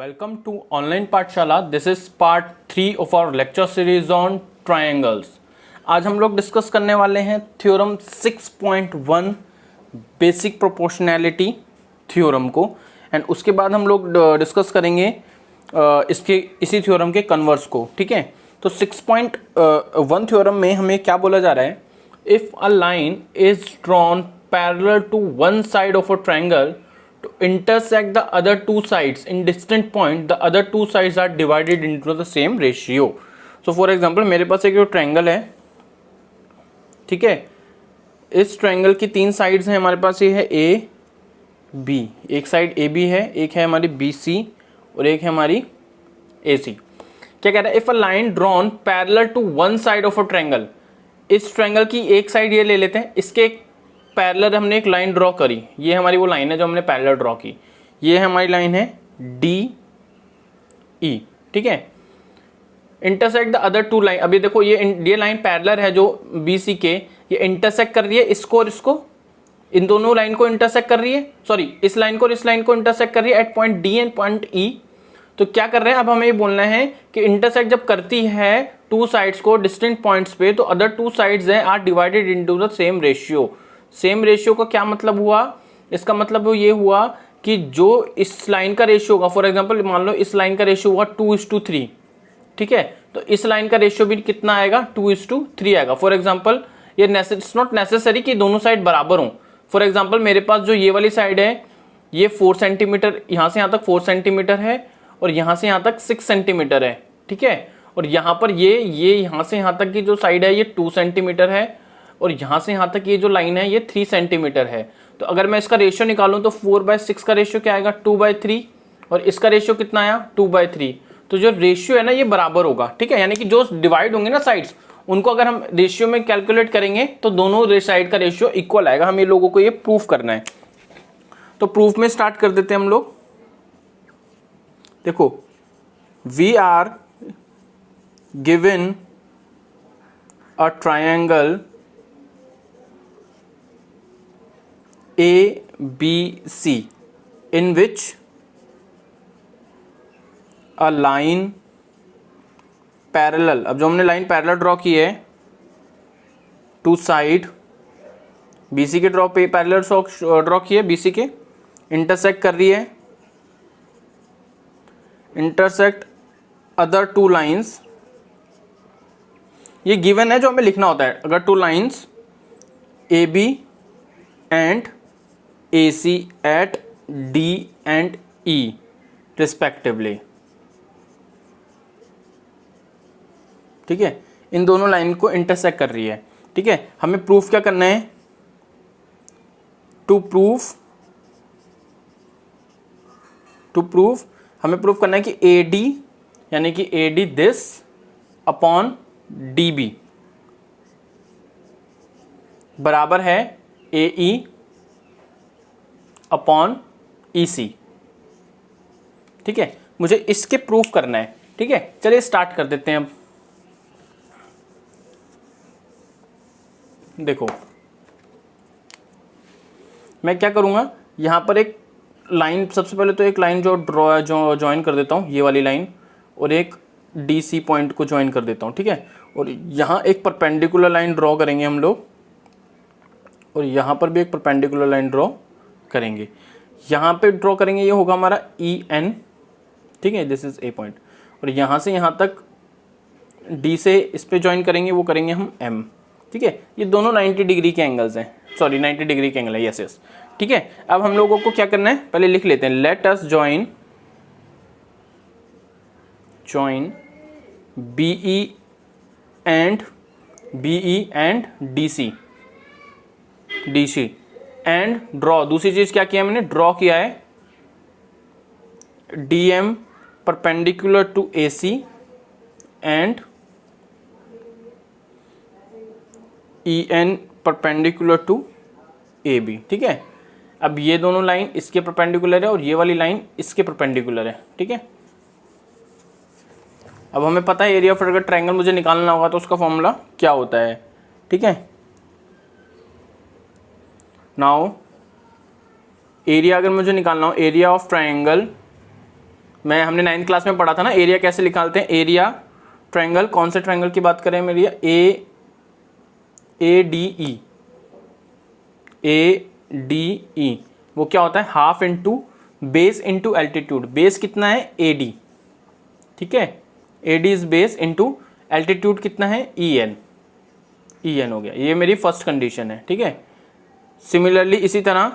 Welcome to online पाठशाला. This is part 3 of our lecture series on triangles. आज हम लोग डिस्कस करने वाले हैं थ्योरम 6.1 बेसिक प्रोपोर्शनैलिटी थ्योरम को, एंड उसके बाद हम लोग डिस्कस करेंगे इसके इसी थ्योरम के कन्वर्स को. ठीक है, तो 6.1 थ्योरम में हमें क्या बोला जा रहा है? If a line is drawn parallel to one side of a triangle to intersect the other two sides in distant point, the other two sides are divided into the same ratio. So for example, मेरे पास एक triangle है, ठीक है. इस triangle की तीन sides हैं हमारे पास. ये है ए बी, एक साइड ए बी है, एक है हमारी बी सी और एक है हमारी ए सी. क्या कह रहा है? If a line drawn parallel to one side of a triangle, इस ट्रायंगल की एक साइड ये ले लेते हैं, इसके पैरेलल हमने एक लाइन ड्रॉ करी. ये हमारी वो लाइन है जो हमने पैरेलल ड्रॉ की. ये हमारी लाइन है डी ई, ठीक है. Intersect the other two line. अभी देखो ये लाइन पैरेलल है जो बी सी के, ये इंटरसेक्ट कर रही है इसको और इसको, इन दोनों लाइन को इंटरसेक्ट कर रही है. सॉरी, इस लाइन को और इस लाइन को इंटरसेक्ट कर रही है at point D and point E. तो क्या कर रहे हैं अब हमें ये बोलना है कि इंटरसेक्ट जब करती है टू साइड्स को डिस्टेंट पॉइंट्स पे, तो अदर टू साइड्स हैं are divided into the same ratio. Same ratio का क्या मतलब हुआ? इसका मतलब ये हुआ कि जो इस लाइन का रेशियो होगा, फॉर एग्जांपल मान लो इस लाइन का रेशियो हुआ 2:3, ठीक है, तो इस लाइन का रेशियो भी कितना आएगा? 2:3 आएगा. फॉर एग्जांपल ये इट्स नॉट नेसेसरी कि दोनों साइड बराबर हों. फॉर एग्जांपल मेरे पास जो ये वाली साइड है ये 4 सेंटीमीटर, यहाँ से यहाँ तक 4 सेंटीमीटर है और यहाँ से यहाँ तक 6 सेंटीमीटर है, ठीक है. और यहाँ पर ये यहाँ से यहाँ तक की जो साइड है ये 2 सेंटीमीटर है और यहाँ से यहाँ तक ये जो लाइन है ये 3 सेंटीमीटर है. तो अगर मैं इसका रेशियो निकालूं तो 4/6 का रेशियो क्या आएगा? 2/3. और इसका रेशियो कितना आया? 2/3. तो जो रेशियो है ना ये बराबर होगा, ठीक है. यानी कि जो डिवाइड होंगे ना साइड्स, उनको अगर हम रेशियो में कैलकुलेट करेंगे तो दोनों साइड का रेशियो इक्वल आएगा. हम ये लोगों को ये प्रूफ करना है. तो प्रूफ में स्टार्ट कर देते हैं हम लोग. देखो, we are given a triangle ABC in which a line parallel, अब जो हमने लाइन पैरेलल ड्रॉ की है टू साइड BC के पैरेलल ड्रॉ की है, BC के इंटरसेक्ट कर रही है, इंटरसेक्ट अदर टू लाइंस. ये गिवन है जो हमें लिखना होता है. अगर two lines AB and AC at D and E respectively, ठीक है, इन दोनों लाइन को इंटरसेक्ट कर रही है, ठीक है. हमें प्रूफ क्या करना है? टू प्रूफ हमें प्रूफ करना है कि AD यानी कि AD दिस अपॉन DB बराबर है AE अपॉन EC, ठीक है. मुझे इसके प्रूफ करना है, ठीक है. चलिए स्टार्ट कर देते हैं. अब देखो मैं क्या करूंगा, यहां पर एक लाइन, सबसे पहले तो एक लाइन जो ज्वाइन कर देता हूं, ये वाली लाइन, और एक DC पॉइंट को ज्वाइन कर देता हूं, ठीक है. और यहां एक परपेंडिकुलर लाइन ड्रॉ करेंगे हम लोग, और यहां पर भी एक परपेंडिकुलर लाइन ड्रॉ करेंगे. यहां पे ड्रॉ करेंगे, ये होगा हमारा EN, ठीक है, दिस इज A पॉइंट. और यहां से यहां तक D से इस पे ज्वाइन करेंगे, वो करेंगे हम M, ठीक है. ये दोनों 90 डिग्री के एंगल्स हैं, सॉरी 90 डिग्री के एंगल है, यस, ठीक है. अब हम लोगों को क्या करना है, पहले लिख लेते हैं. Let us join BE and DC and draw. दूसरी चीज क्या किया मैंने? ड्रॉ किया है DM perpendicular to AC and EN perpendicular to AB, ठीक है. अब ये दोनों लाइन इसके परपेंडिकुलर है और ये वाली लाइन इसके परपेंडिकुलर है, ठीक है. अब हमें पता है एरिया ऑफ अगर ट्रायंगल मुझे निकालना होगा तो उसका फॉर्मूला क्या होता है, ठीक है. नाउ एरिया अगर मुझे निकालना हो, एरिया ऑफ ट्रायंगल हमने 9th क्लास में पढ़ा था ना, एरिया कैसे निकालते हैं। एरिया ट्रायंगल, कौन से ट्रायंगल की बात करें मेरी, ADE, ADE वो क्या होता है, half into base into altitude. Base कितना है, AD, ठीक है, AD is base into altitude कितना है, EN हो गया। ये मेरी फर्स्ट कंडीशन है, ठीक है। सिमिलरली इसी तरह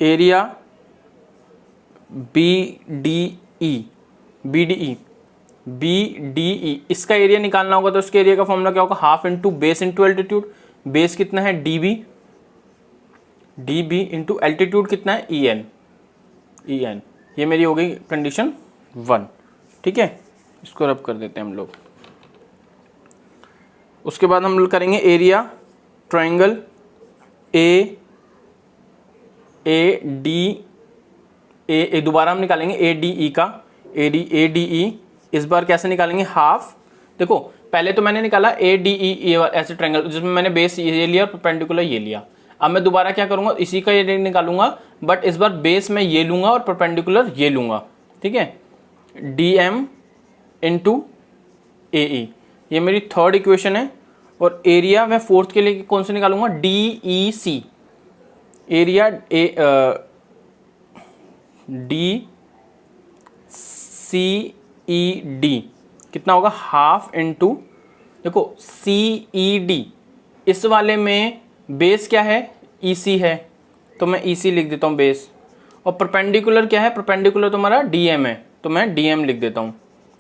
एरिया BDE, इसका एरिया निकालना होगा तो उसके एरिया का फॉर्मूला क्या होगा, half into base into altitude. Base कितना है, DB इंटू एल्टीट्यूड कितना है, EN। ये मेरी हो गई कंडीशन 1, ठीक है। इसको रब कर देते हैं हम लोग। उसके बाद हम लोग करेंगे एरिया ट्रायंगल दोबारा हम निकालेंगे ADE का, ADE इस बार कैसे निकालेंगे, हाफ। देखो पहले तो मैंने निकाला ADE ऐसे ट्रायंगल जिसमें मैंने बेस ये लिया और परपेंडिकुलर ये लिया। अब मैं दोबारा क्या करूंगा, इसी का ये निकालूंगा, बट इस बार बेस में ये लूंगा और परपेंडिकुलर ये लूंगा, ठीक है। DM इंटू AE, ये मेरी थर्ड इक्वेशन है। और एरिया मैं फोर्थ के लिए कौन से निकालूंगा, DEC, एरिया DCED कितना होगा, हाफ इंटू, देखो CED इस वाले में बेस क्या है, EC है, तो मैं EC लिख देता हूँ बेस। और परपेंडिकुलर क्या है, परपेंडिकुलर तो हमारा DM है, तो मैं DM लिख देता हूँ,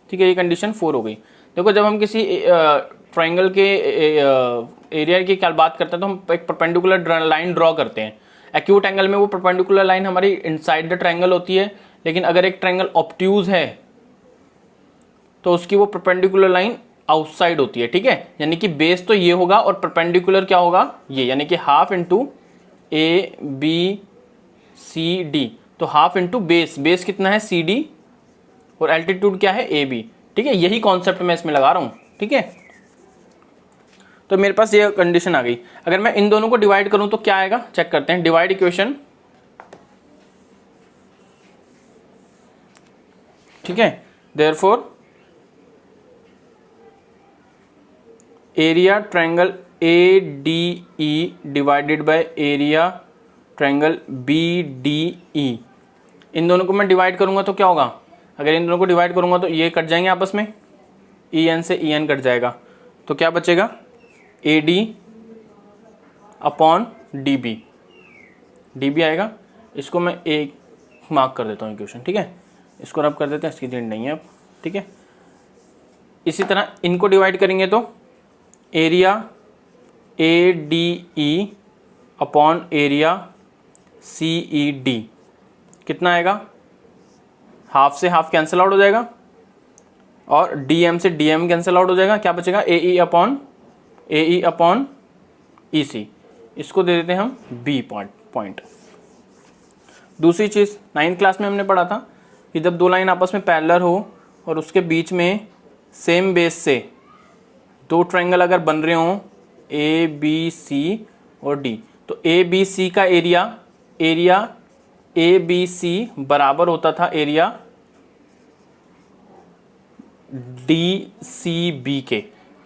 ठीक है। ये कंडीशन 4 हो गई। देखो जब हम किसी ट्रायंगल के एरिया की क्या बात करते हैं तो हम एक परपेंडिकुलर लाइन ड्रॉ करते हैं। एक्यूट एंगल में वो परपेंडिकुलर लाइन हमारी इनसाइड द ट्रायंगल होती है, लेकिन अगर एक ट्रायंगल ऑब्ट्यूज है तो उसकी वो परपेंडिकुलर लाइन आउटसाइड होती है, ठीक है। यानी कि बेस तो ये होगा और परपेंडिकुलर क्या होगा, ये, यानी कि हाफ इंटू ABCD, तो हाफ इंटू बेस कितना है, CD, और एल्टीट्यूड क्या है, AB, ठीक है। यही कॉन्सेप्ट मैं इसमें लगा रहा हूं, ठीक है। तो मेरे पास ये कंडीशन आ गई। अगर मैं इन दोनों को डिवाइड करूं तो क्या आएगा, चेक करते हैं। डिवाइड इक्वेशन, ठीक है। Therefore area triangle ADE divided by area triangle BDE, इन दोनों को मैं डिवाइड करूंगा तो क्या होगा, अगर इन दोनों को डिवाइड करूंगा तो ये कट जाएंगे आपस में, EN से EN कट जाएगा, तो क्या बचेगा, AD अपॉन DB आएगा। इसको मैं एक मार्क कर देता हूँ इक्वेशन, ठीक है। इसको रब कर देते हैं, इसकी नीड नहीं है अब, ठीक है। इसी तरह इनको डिवाइड करेंगे तो area ADE upon area CED कितना आएगा, हाफ से हाफ कैंसिल आउट हो जाएगा और DM से DM कैंसिल आउट हो जाएगा। क्या बचेगा, AE अपॉन EC, इसको दे देते हैं हम B पॉइंट। दूसरी चीज़ 9th क्लास में हमने पढ़ा था कि जब दो लाइन आपस में पैरेलल हो और उसके बीच में सेम बेस से दो ट्रायंगल अगर बन रहे हों ABC और D, तो ABC का एरिया ABC बराबर होता था एरिया DCB के,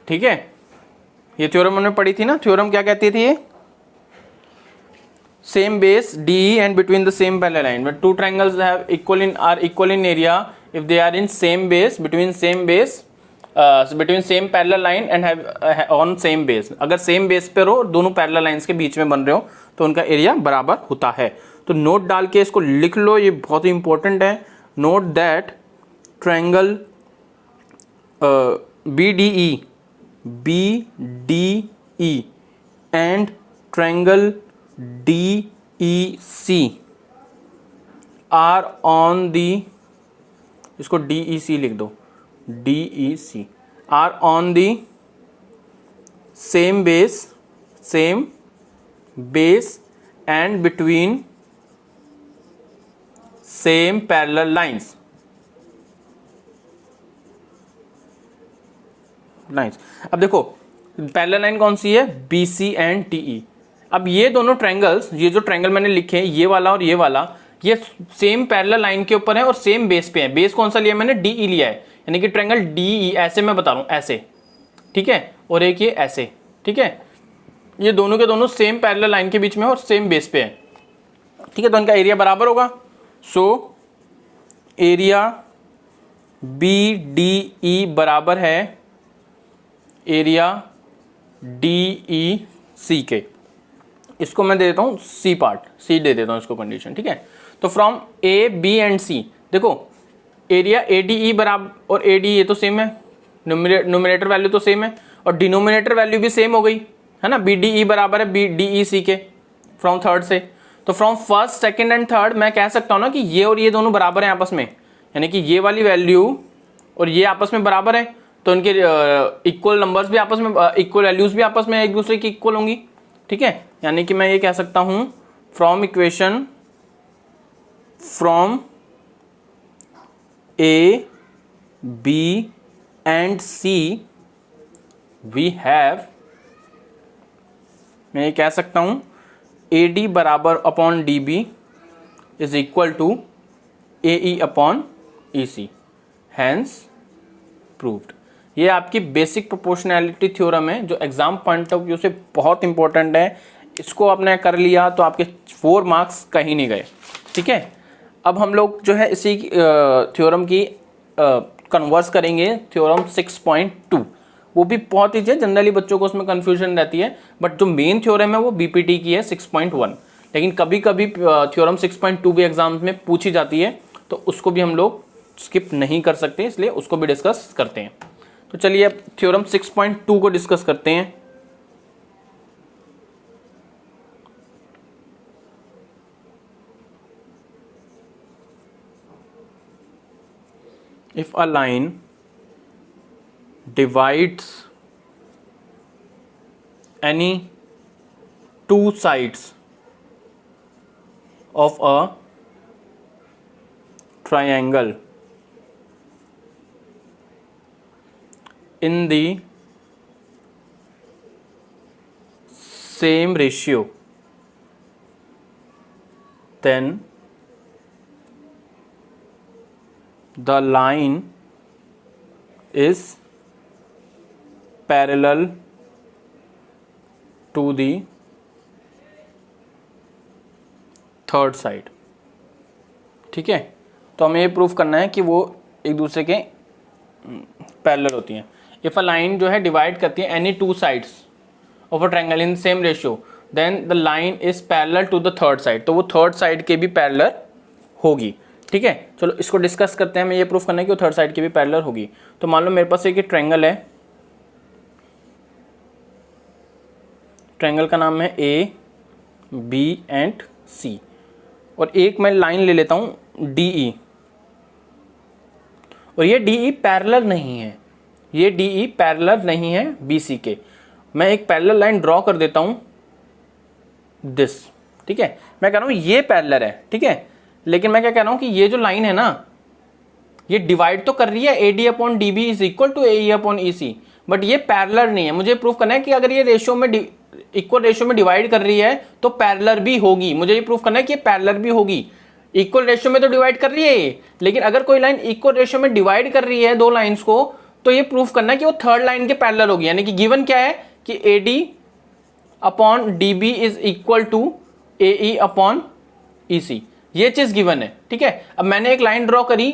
ठीक है। ये थ्योरम हमने पढ़ी थी ना, थ्योरम क्या कहती थी, ये same base DE and between the same parallel line but two triangles have equal in area if they are in same base between same parallel line and have on same base। अगर same base पर हो दोनों parallel lines के बीच में बन रहे हो तो उनका एरिया बराबर होता है। तो नोट डाल के इसको लिख लो, ये बहुत ही इंपॉर्टेंट है। Note that triangle BDE and triangle DEC are on the, इसको DEC लिख दो, DEC are on the same base and between same parallel lines। अब देखो पैरेलल लाइन कौन सी है, BC एंड TE। अब ये दोनों ट्रायंगल्स, ये जो ट्रायंगल मैंने लिखे हैं ये वाला और ये वाला, ये सेम पैरेलल लाइन के ऊपर है और सेम बेस पे है। बेस कौन सा लिया मैंने, DE लिया है, यानी कि ट्रायंगल DE, ऐसे मैं बता रहा हूँ, ऐसे, ठीक है, और एक ये ऐसे, ठीक है, ये दोनों के दोनों सेम पैरेलल लाइन के बीच में और सेम बेस पे है, ठीक है, तो इनका एरिया बराबर होगा। सो एरिया BDE बराबर है एरिया DEC के। इसको मैं दे देता हूँ C पार्ट, C दे देता हूँ इसको कंडीशन, ठीक है। तो from A, B and C, देखो एरिया ADE बराबर और ADE तो सेम है, न्यूमरेटर वैल्यू तो सेम है और डिनोमिनेटर वैल्यू भी सेम हो गई है ना। BDE बराबर है DEC के फ्रॉम थर्ड से। तो from first, second and third मैं कह सकता हूँ ना कि ये और ये दोनों बराबर हैं आपस में, यानी कि ये वाली वैल्यू और ये आपस में बराबर है, तो इनके इक्वल नंबर्स भी आपस में, इक्वल वैल्यूज भी आपस में एक दूसरे की इक्वल होंगी, ठीक है। यानी कि मैं ये कह सकता हूं from equation from A, B and C we have, मैं ये कह सकता हूं AD बराबर upon DB is equal to AE upon EC, hence proved. ये आपकी बेसिक प्रोपोर्शनैलिटी थ्योरम है जो एग्जाम पॉइंट ऑफ व्यू से बहुत इंपॉर्टेंट है। इसको आपने कर लिया तो आपके 4 मार्क्स कहीं नहीं गए, ठीक है। अब हम लोग जो है इसी थ्योरम की कन्वर्स करेंगे थ्योरम 6.2। वो भी बहुत ईजी है, जनरली बच्चों को उसमें कन्फ्यूजन रहती है, बट जो मेन थ्योरम है वो BPT की है 6.1, लेकिन कभी कभी थ्योरम 6.2 भी एग्जाम में पूछी जाती है, तो उसको भी हम लोग स्किप नहीं कर सकते, इसलिए उसको भी डिस्कस करते हैं। तो चलिए अब थ्योरम 6.2 को डिस्कस करते हैं। If a line divides any two sides of a triangle in the same ratio, then the line is parallel to the third side, ठीक है। तो हमें ये प्रूफ करना है कि वो एक दूसरे के पैरेलल होती हैं। इफ अ लाइन जो है डिवाइड करती है any two sides of a triangle in same ratio, then the line is parallel to the third side, तो वो थर्ड साइड के भी पैरेलल होगी, ठीक है। चलो इसको डिस्कस करते हैं। हमें ये प्रूफ करना है कि वो थर्ड साइड की भी पैरेलल होगी। तो मान लो मेरे पास एक ट्रायंगल है, ट्रायंगल का नाम है A, B एंड C, और एक मैं लाइन ले लेता हूं DE, और ये DE पैरेलल नहीं है, ये DE पैरेलल नहीं है BC के। मैं एक पैरेलल लाइन ड्रॉ कर देता हूं दिस, ठीक है। मैं कह रहा हूं ये पैरेलल है, ठीक है, लेकिन मैं क्या कह रहा हूं कि ये जो लाइन है ना, ये डिवाइड तो कर रही है AD upon DB is equal to AE upon EC, but ये पैरेलल नहीं है। मुझे प्रूफ करना है कि अगर ये रेशियो में इक्वल रेशियो में डिवाइड कर रही है तो पैरेलल भी होगी। मुझे ये प्रूफ करना है कि ये पैरेलल भी होगी। इक्वल रेशियो में तो डिवाइड कर रही है ये, लेकिन अगर कोई लाइन इक्वल रेशियो में डिवाइड कर रही है दो लाइंस को, तो ये प्रूफ करना है कि वो थर्ड लाइन के पैरेलल होगी। यानी कि गिवन क्या है कि AD upon DB is equal to AE upon EC, ये चीज गिवन है, ठीक है। अब मैंने एक लाइन ड्रॉ करी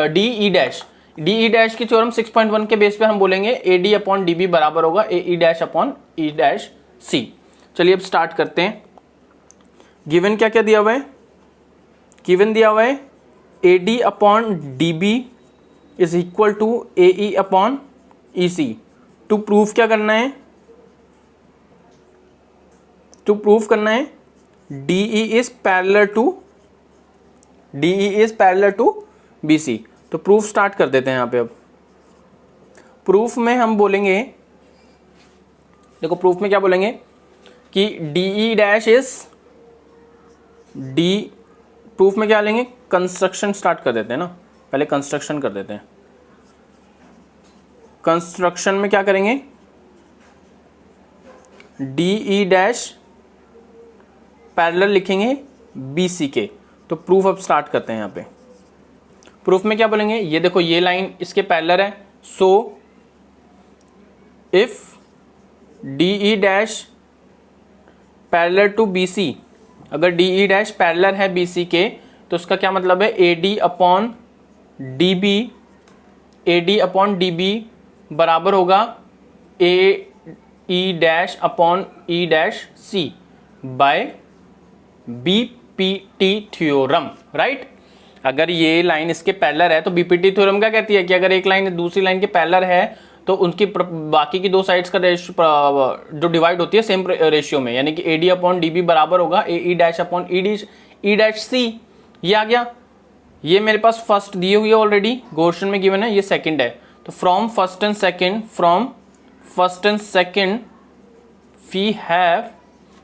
DE डैश, DE डैश की थ्योरम 6.1 के बेस पे हम बोलेंगे AD अपॉन DB बराबर होगा AE dash upon E dash C। चलिए अब स्टार्ट करते हैं। गिवन क्या क्या दिया हुआ है, गिवन दिया हुआ है AD upon DB is equal to AE upon EC। To proof क्या करना है, टू प्रूफ करना है DE is parallel to BC। तो प्रूफ स्टार्ट कर देते हैं यहां पे। अब प्रूफ में हम बोलेंगे, देखो प्रूफ में क्या बोलेंगे कि DE dash is D, proof में क्या लेंगे, कंस्ट्रक्शन स्टार्ट कर देते हैं ना, पहले कंस्ट्रक्शन कर देते हैं। कंस्ट्रक्शन में क्या करेंगे, DE डैश पैरेलल लिखेंगे BC के, तो प्रूफ अब स्टार्ट करते हैं। यहाँ पे प्रूफ में क्या बोलेंगे, ये देखो ये लाइन इसके पैरेलल है, so if D E dash parallel to B C, अगर डी ई डैश पैरेलल है बी सी के, तो उसका क्या मतलब है, A D upon D B, A D upon D B बराबर होगा A E dash upon E dash C by B P T theorem, right. अगर ये लाइन इसके पैरेलल है तो बीपीटी थ्योरम क्या कहती है कि अगर एक लाइन दूसरी लाइन के पैरेलल है तो उनकी बाकी की दो साइड्स का जो डिवाइड होती है सेम रेशियो में, यानी कि A D upon D B बराबर होगा A E dash upon E dash C. ये आ गया, ये मेरे पास फर्स्ट दिए हुई है ऑलरेडी, क्वेश्चन में गिवन है, ये सेकंड है। तो from first and second we have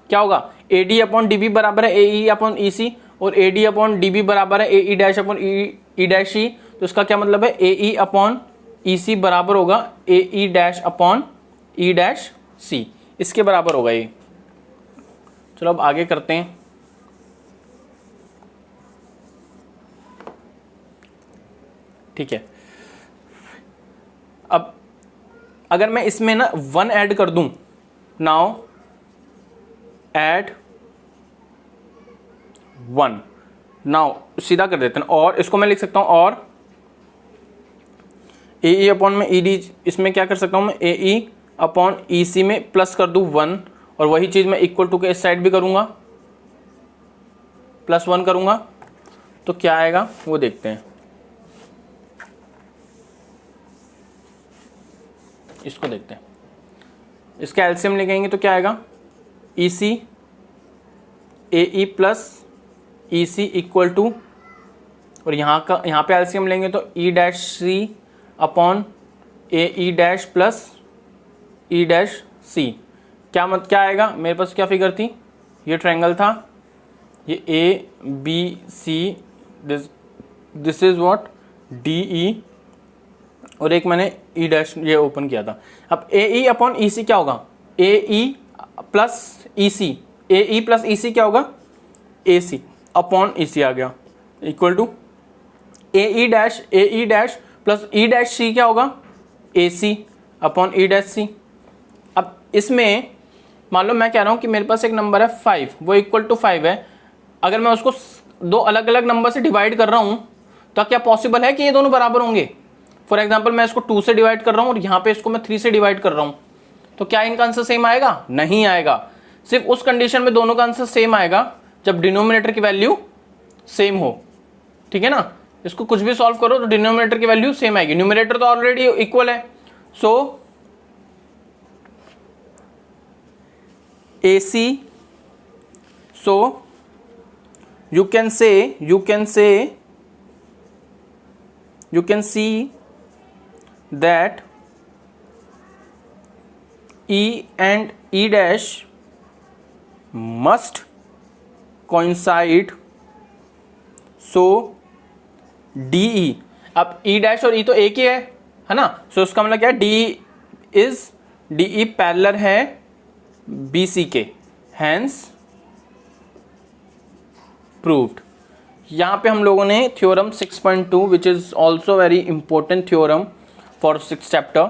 क्या होगा, A D upon D B बराबर है A E upon E C, और A D upon D B बराबर है A E dash upon E dash C. तो इसका क्या मतलब है, A E upon E C बराबर होगा A E dash upon E dash C, इसके बराबर होगा ये। चलो अब आगे करते हैं। ठीक है, अब अगर मैं इसमें ना 1 ऐड कर दूं, नाउ ऐड 1, नाउ सीधा कर देते हैं, और इसको मैं लिख सकता हूं और ए ई अपॉन में ई डी, इसमें क्या कर सकता हूं मैं, ए ई अपॉन ई सी में प्लस कर दूं 1, और वही चीज मैं इक्वल टू के इस साइड भी करूंगा, +1 करूंगा, तो क्या आएगा वो देखते हैं। इसको देखते हैं, इसका एलसीएम लेंगे तो क्या आएगा, E C A E plus E C equal to, और यहाँ पे एलसीएम लेंगे तो E dash C upon A E dash plus E dash C. क्या आएगा, मेरे पास क्या फिगर थी, ये ट्रायंगल था, ये A B C, this is what D E, और एक मैंने ई डैश ये ओपन किया था। अब ए ई अपॉन ई सी क्या होगा, A E plus E C, A E plus E सी क्या होगा, ए सी अपॉन ई सी आ गया, equal to A E dash plus E dash C क्या होगा, ए सी अपॉन ई डैश सी। अब इसमें मान लो मैं कह रहा हूं कि मेरे पास एक नंबर है 5, वो इक्वल टू 5 है, अगर मैं उसको दो अलग अलग नंबर से डिवाइड कर रहा हूं तो क्या पॉसिबल है कि ये दोनों बराबर होंगे। फॉर एग्जाम्पल मैं इसको 2 से डिवाइड कर रहा हूं और यहाँ पे इसको मैं 3 से डिवाइड कर रहा हूं, तो क्या इनका आंसर सेम आएगा, नहीं आएगा। सिर्फ उस कंडीशन में दोनों का आंसर सेम आएगा जब डिनोमिनेटर की वैल्यू सेम हो, ठीक है ना। इसको कुछ भी सॉल्व करो तो डिनोमिनेटर की वैल्यू सेम आएगी, न्यूमरेटर तो ऑलरेडी इक्वल है। सो AC, so you can see that E and E dash must coincide, so DE, अब E डैश और E तो एक ही है ना, सो इसका मतलब क्या है, DE पैरेलल है BC के, हैंस प्रूव्ड। यहाँ पे हम लोगों ने theorem 6.2 which is also very important theorem for 6th chapter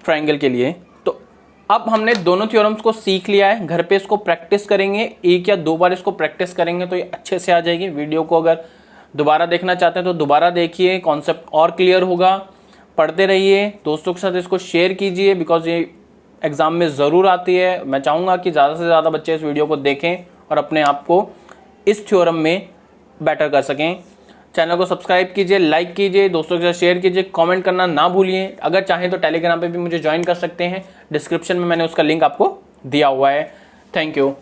triangle के लिए। तो अब हमने दोनों थ्योरम्स को सीख लिया है, घर पे इसको प्रैक्टिस करेंगे, 1 या 2 बार इसको प्रैक्टिस करेंगे तो ये अच्छे से आ जाएगी। वीडियो को अगर दोबारा देखना चाहते हैं तो दोबारा देखिए, कॉन्सेप्ट और क्लियर होगा। पढ़ते रहिए, दोस्तों के साथ इसको शेयर कीजिए, बिकॉज ये एग्ज़ाम में ज़रूर आती है। मैं चाहूँगा कि ज़्यादा से ज़्यादा बच्चे इस वीडियो को देखें और अपने आप को इस थ्योरम में बेटर कर सकें। चैनल को सब्सक्राइब कीजिए, लाइक कीजिए, दोस्तों के साथ शेयर कीजिए, कमेंट करना ना भूलिए। अगर चाहें तो टेलीग्राम पे भी मुझे ज्वाइन कर सकते हैं, डिस्क्रिप्शन में मैंने उसका लिंक आपको दिया हुआ है। Thank you.